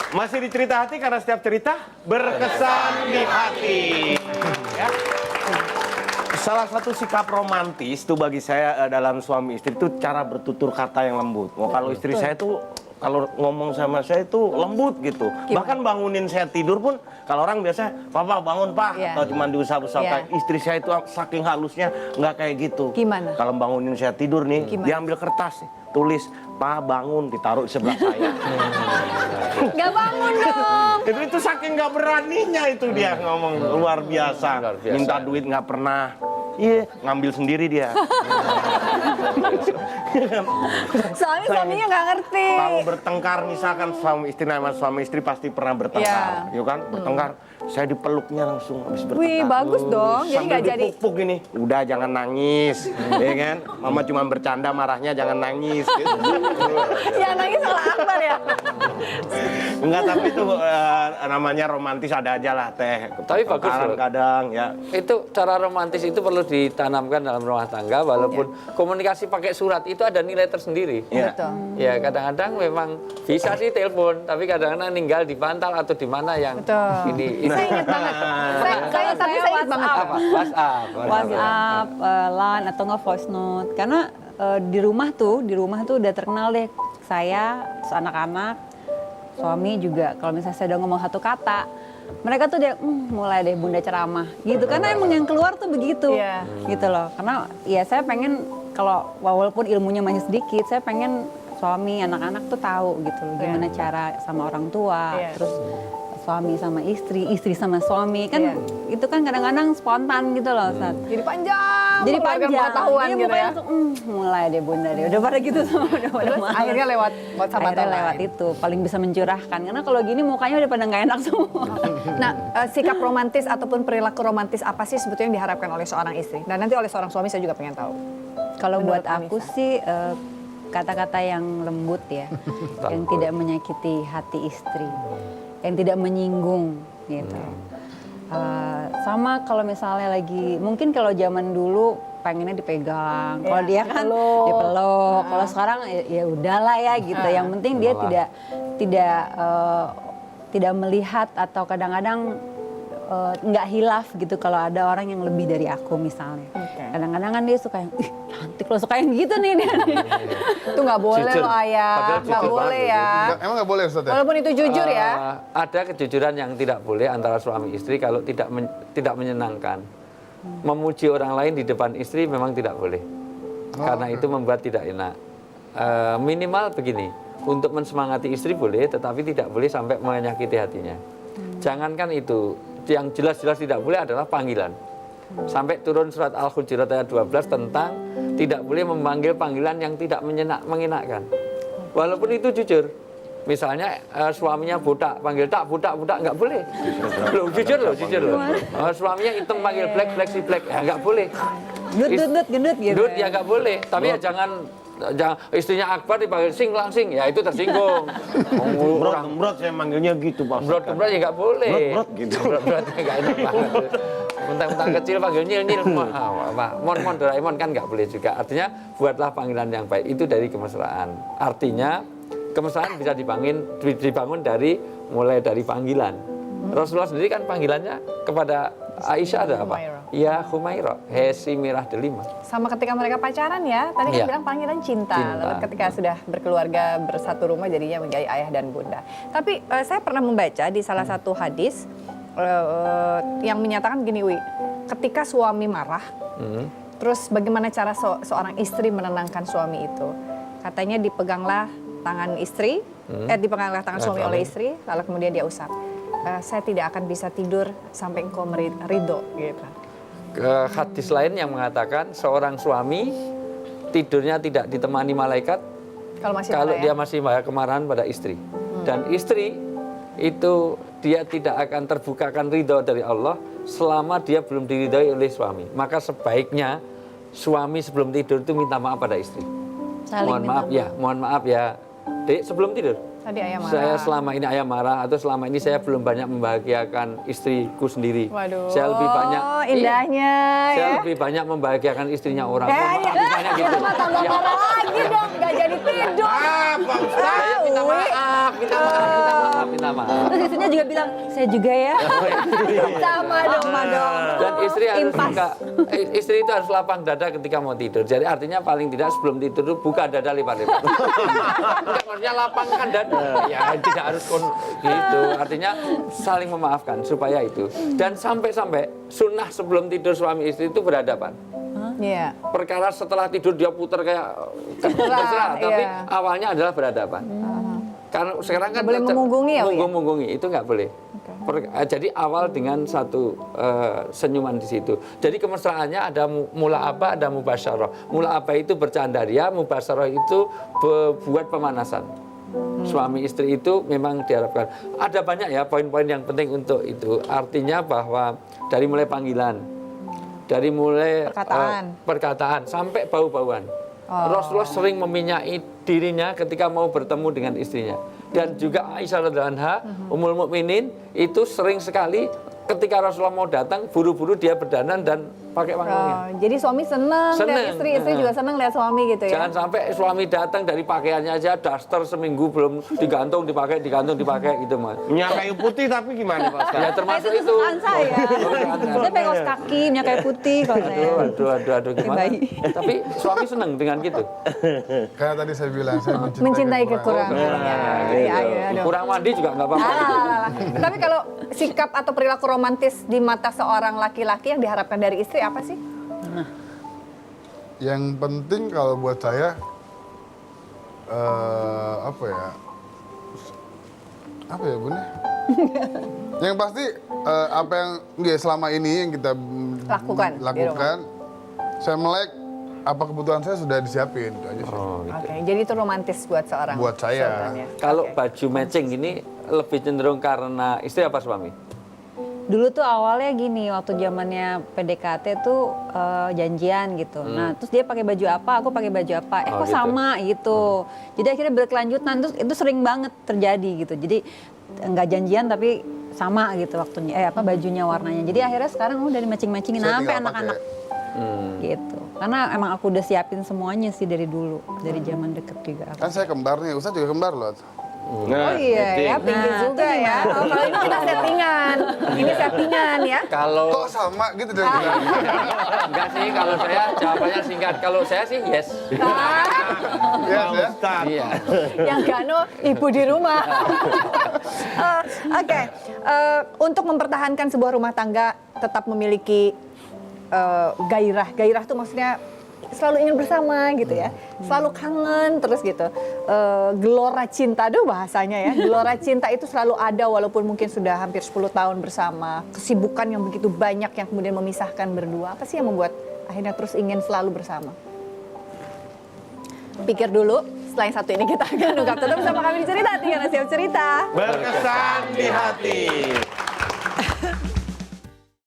Masih di cerita hati karena setiap cerita berkesan di hati. Ya. Salah satu sikap romantis tuh bagi saya dalam suami istri itu cara bertutur kata yang lembut. Oh, kalau istri saya tuh kalau ngomong sama saya itu lembut gitu. Bahkan bangunin saya tidur pun kalau orang biasa, "Papa bangun, Pak." Atau cuma diusap-usap. Istri saya itu saking halusnya nggak kayak gitu. Gimana? Kalau bangunin saya tidur nih, dia ambil kertas nih, tulis, "Pak bangun," ditaruh di sebelah saya. Gak bangun dong. Itu saking nggak beraninya itu dia ngomong luar biasa. Minta duit nggak pernah. Iya, ngambil sendiri dia. Soalnya suaminya nggak ngerti. Kalau bertengkar misalkan suami istri pasti pernah bertengkar, yuk kan? Bertengkar, saya dipeluknya langsung habis bertengkar. Wih, bagus dong. Jadi nggak jadi dipuk gini. Udah jangan nangis, ya kan? Mama cuma bercanda, marahnya jangan nangis. Gitu. ya nangis salah akbar ya. Enggak, tapi itu namanya romantis ada aja lah teh. Tapi bagus loh. Kadang ya. Itu cara romantis itu perlu ditanamkan dalam rumah tangga, walaupun komunikasi pakai surat itu ada nilai tersendiri. Betul. Ya kadang-kadang memang bisa sih telepon, tapi kadang-kadang ninggal di bantal atau di mana yang ini. Saya ingat banget. Saya ingat banget. Apa? WhatsApp, LAN atau nggak voice note. Karena di rumah tuh udah terkenal deh saya, anak-anak, suami juga. Kalau misalnya saya udah ngomong satu kata, mereka tuh dia mulai deh bunda ceramah gitu. Karena emang yang keluar tuh begitu, gitu loh. Karena ya saya pengen kalau walaupun ilmunya masih sedikit, saya pengen suami, anak-anak tuh tahu gitu loh gimana cara sama orang tua, terus suami sama istri, istri sama suami kan itu kan kadang-kadang spontan gitu loh, Sat. Jadi panjang. Jadi panjang pengetahuan jadi gitu ya. langsung, mulai deh bunda deh, udah pada gitu semua, udah pada Terus males. akhirnya lewat WhatsApp atau Akhirnya lewat lain. itu paling bisa mencurahkan karena kalau gini mukanya udah pada nggak enak semua. Nah, sikap romantis ataupun perilaku romantis apa sih sebetulnya yang diharapkan oleh seorang istri? Dan nanti oleh seorang suami saya juga pengen tahu. Kalau Menurut buat aku Anissa. sih kata-kata yang lembut ya, yang tidak menyakiti hati istri, yang tidak menyinggung gitu. Sama kalau misalnya lagi, mungkin kalau zaman dulu pengennya dipegang, kalau dia kan dipeluk. Kalau sekarang ya udahlah ya gitu. Yang penting dia tidak melihat atau kadang-kadang nggak hilaf gitu kalau ada orang yang lebih dari aku misalnya. Kadang-kadang kan dia suka yang, ih cantik loh, suka yang gitu nih dia. Itu nggak boleh Jujur. loh ayah, Padahal nggak jujur boleh banget. ya. Emang nggak boleh Ustaz ya? Walaupun itu jujur ya. Ada kejujuran yang tidak boleh antara suami istri kalau tidak menyenangkan. Memuji orang lain di depan istri memang tidak boleh. Karena itu membuat tidak enak. Minimal begini, untuk mensemangati istri boleh, tetapi tidak boleh sampai menyakiti hatinya. Jangankan itu, yang jelas-jelas tidak boleh adalah panggilan. Sampai turun surat Al-Hujurat ayat 12 tentang tidak boleh memanggil panggilan yang tidak mengenakkan. Walaupun itu jujur. Misalnya suaminya botak, panggil tak botak nggak boleh. Loh, jujur loh. Suaminya hitam panggil black si black, ya nggak boleh. Gendut gitu. Gendut ya nggak boleh. Tapi ya jangan istrinya Akbar dipanggil sing langsing, ya itu tersinggung. Gembrot saya manggilnya gitu, Pak. Gembrot ya nggak boleh. Gembrot gitu. Gembrot nggak enak banget. Mentang-mentang kecil panggil nyil. Mon Doraemon kan nggak boleh juga. Artinya buatlah panggilan yang baik. Itu dari kemesraan. Artinya kemesraan bisa dibangun mulai dari panggilan. Rasulullah sendiri kan panggilannya kepada Aisyah ada apa? Ya Humaira, Hesi Mirah Delima. Sama ketika mereka pacaran ya, tadi kan bilang panggilan cinta. Lalu ketika sudah berkeluarga bersatu rumah jadinya menjadi ayah dan bunda. Tapi saya pernah membaca di salah satu hadis yang menyatakan gini, Wi, ketika suami marah, terus bagaimana cara seorang istri menenangkan suami itu? Katanya dipeganglah tangan istri, dipeganglah tangan suami oleh istri, lalu kemudian dia usap. Saya tidak akan bisa tidur sampai engkau ridho, gitu. Hadis lain yang mengatakan seorang suami tidurnya tidak ditemani malaikat kalau dia masih kemarahan pada istri. Dan istri itu dia tidak akan terbukakan ridho dari Allah selama dia belum diridhoi oleh suami. Maka sebaiknya suami sebelum tidur itu minta maaf pada istri. Mohon maaf ya, Dek, sebelum tidur. Tadi ayah marah. Saya selama ini ayah marah atau selama ini saya belum banyak membahagiakan istriku sendiri. Waduh. Saya lebih banyak indahnya saya ya. lebih banyak membahagiakan istrinya orang. Iya. Lebih banyak gitu. Tambah marah lagi dong, nggak jadi tidur. Pak Ustaz. Saya minta minta maaf, minta maaf. Terus istrinya juga bilang, saya juga ya. Sama dong. Dan istri harus Impas. buka, istri itu harus lapang dada ketika mau tidur. Jadi artinya paling tidak sebelum tidur itu buka dada lipat-lipat. Enggak, maksudnya lapangkan dada. Ya tidak harus gitu. Artinya saling memaafkan supaya itu. Dan sampai-sampai sunnah sebelum tidur suami istri itu berhadapan. Iya. Perkara setelah tidur dia putar kayak terserah, tapi iya. awalnya adalah berhadapan. Karena sekarang kan Nggak boleh memunggungi ya, Wi? mengunggungi itu nggak boleh. Jadi awal dengan satu senyuman di situ. Jadi kemesraannya ada mula apa, ada mubasyarah. Mula apa itu bercandaria, mubasyarah itu buat pemanasan. Suami istri itu memang diharapkan. Ada banyak ya poin-poin yang penting untuk itu. Artinya bahwa dari mulai panggilan, dari mulai perkataan sampai bau-bauan. Rasulullah sering meminyai dirinya ketika mau bertemu dengan istrinya. Dan juga Aisyah radhiyallahu anha, Ummul Mukminin itu sering sekali ketika Rasulullah mau datang, buru-buru dia berdandan dan pakai wangian. Jadi suami senang lihat Seneng. istri, istri juga senang lihat suami gitu ya. Jangan sampai suami datang dari pakaiannya aja daster seminggu belum digantung dipakai gitu mas. Minyak kayu putih tapi gimana Pak Ustaz? Ya termasuk Itu itu. kesukaan saya. Kesukaan. Saya pakai kaos kaki, minyak kayu putih kalau saya. Aduh gimana? Baik. Tapi suami seneng dengan gitu. Karena tadi saya bilang saya Mencintai kekurangannya. Iya, iya, aduh. Kurang mandi juga nggak apa-apa. Tapi kalau sikap atau perilaku romantis di mata seorang laki-laki yang diharapkan dari istri apa sih? Yang penting kalau buat saya apa ya Bun? Yang pasti apa yang selama ini yang kita Lakukan saya melek apa kebutuhan saya sudah disiapin itu aja sih. Oke, jadi itu romantis buat seorang. Buat saya. sebenarnya. Kalau Oke. baju matching ini lebih cenderung karena istri apa suami? Dulu tuh awalnya gini, waktu zamannya PDKT tuh janjian gitu. Nah, terus dia pakai baju apa, aku pakai baju apa. Oh, Kok gitu. sama gitu. Jadi akhirnya berkelanjutan, terus itu sering banget terjadi gitu. Jadi nggak janjian tapi sama gitu waktunya, bajunya, warnanya. Jadi akhirnya sekarang udah di-matching-matchingin Saya sampai tinggal anak-anak. Gitu. Karena emang aku udah siapin semuanya sih dari dulu, dari zaman deket juga. Kan saya kembar nih, Ustaz juga kembar loh. Nah, Oh iya ya, itu. pinggir Nah, juga itu ya. Oh, kalau ini kita settingan. Ini settingan ya. Kalau Kok sama gitu deh. enggak sih, kalau saya jawabannya singkat. Kalau saya sih yes. Ya, Pak ya. Ustaz. Iya. Yang Gano ibu di rumah. Oke, untuk mempertahankan sebuah rumah tangga tetap memiliki gairah. Gairah tuh maksudnya selalu ingin bersama gitu ya, selalu kangen terus gitu. Gelora cinta, aduh bahasanya ya. Gelora cinta itu selalu ada walaupun mungkin sudah hampir 10 tahun bersama. Kesibukan yang begitu banyak yang kemudian memisahkan berdua. Apa sih yang membuat akhirnya terus ingin selalu bersama? Pikir dulu, setelah yang satu ini kita akan ungkap. Tetap bersama kami di Cerita Hati karena siap cerita. Berkesan di hati.